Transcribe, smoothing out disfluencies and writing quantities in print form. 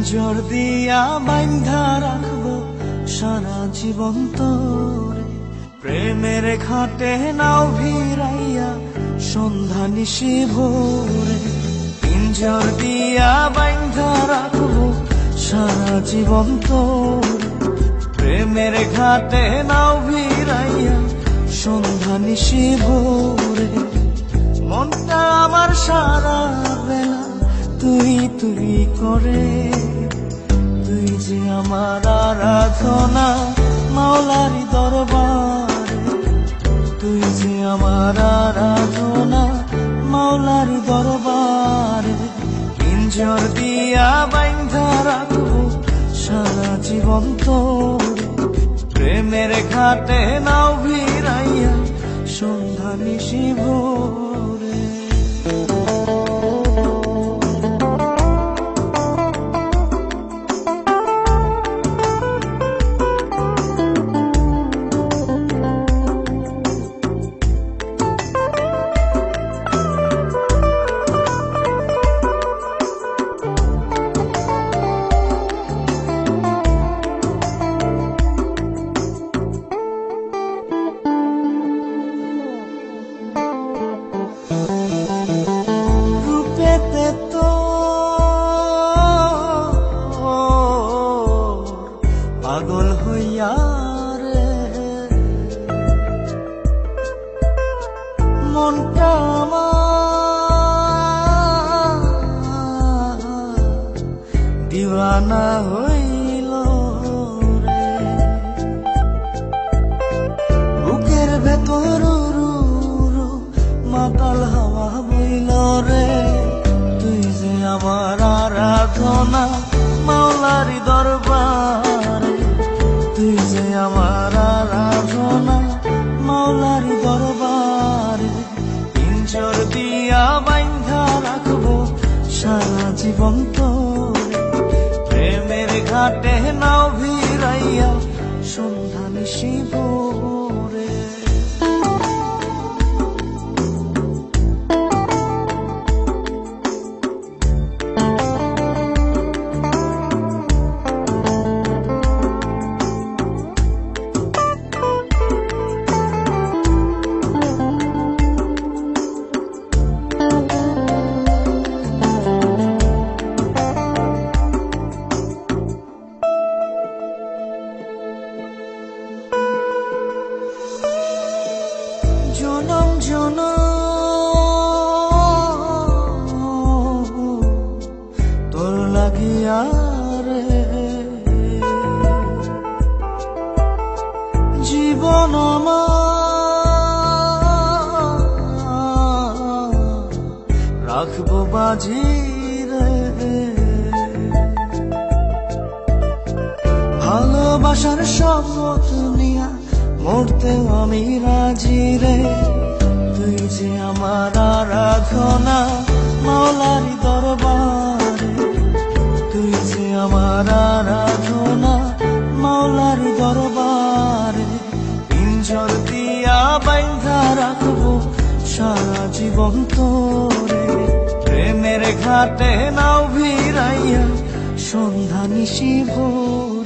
পিঞ্জর দিয়া বান্ধা রাখবো সারা জীবন তোরে। প্রেমের ঘাটে নাও ভিড়াইয়া সন্ধ্যা নিশি ভোরে। পিঞ্জর দিয়া বান্ধা রাখবো সারা জীবন তোরে। প্রেমের ঘাটে নাও ভিড়াইয়া সন্ধ্যা নিশি ভোরে। মনটা আমার সারা বেলা তুই তুই করে। তুই যে আমার আরাধনা মাওলারি দরবারে। তুই যে আমার আরাধনা মাওলারি দরবারে। পিঞ্জর দিয়া বান্ধা রাখবো সারা জীবন তোরে। প্রেমের ঘাটে নাও ভিড়াইয়া সন্ধ্যা নিশি ভোরে। পাগল হইয়া রে মনটা আমার দিওয়ানা হইল রে। বুকের ভেতর মাতাল হাওয়া বইল রে। তুই যে আমার আরাধনা মাওলারি দরবারে। তুই যে আমার আরাধনা মাওলারি দরবারে। পিঞ্জর দিয়া বান্ধা রাখবো সারা জীবন তোরে। প্রেমের ঘাটে নাও ভিড়াইয়া সন্ধ্যা নিশি ভোরে। জনম জনম তোর লাগিয়া রে জীবন আমার রাখবো বাজি রে। ভালোবাসার শপথ নিয়া মরতেও আমি রাজি রে। তুই যে আমার আরাধনা মাওলারি দরবারে। তুই যে আমার আরাধনা মাওলারি দরবারে। পিঞ্জর দিয়া বান্ধা রাখবো সারা জীবন তোরে। প্রেমের ঘাটে নাও ভিড়াইয়া সন্ধ্যা নিশি ভোরে।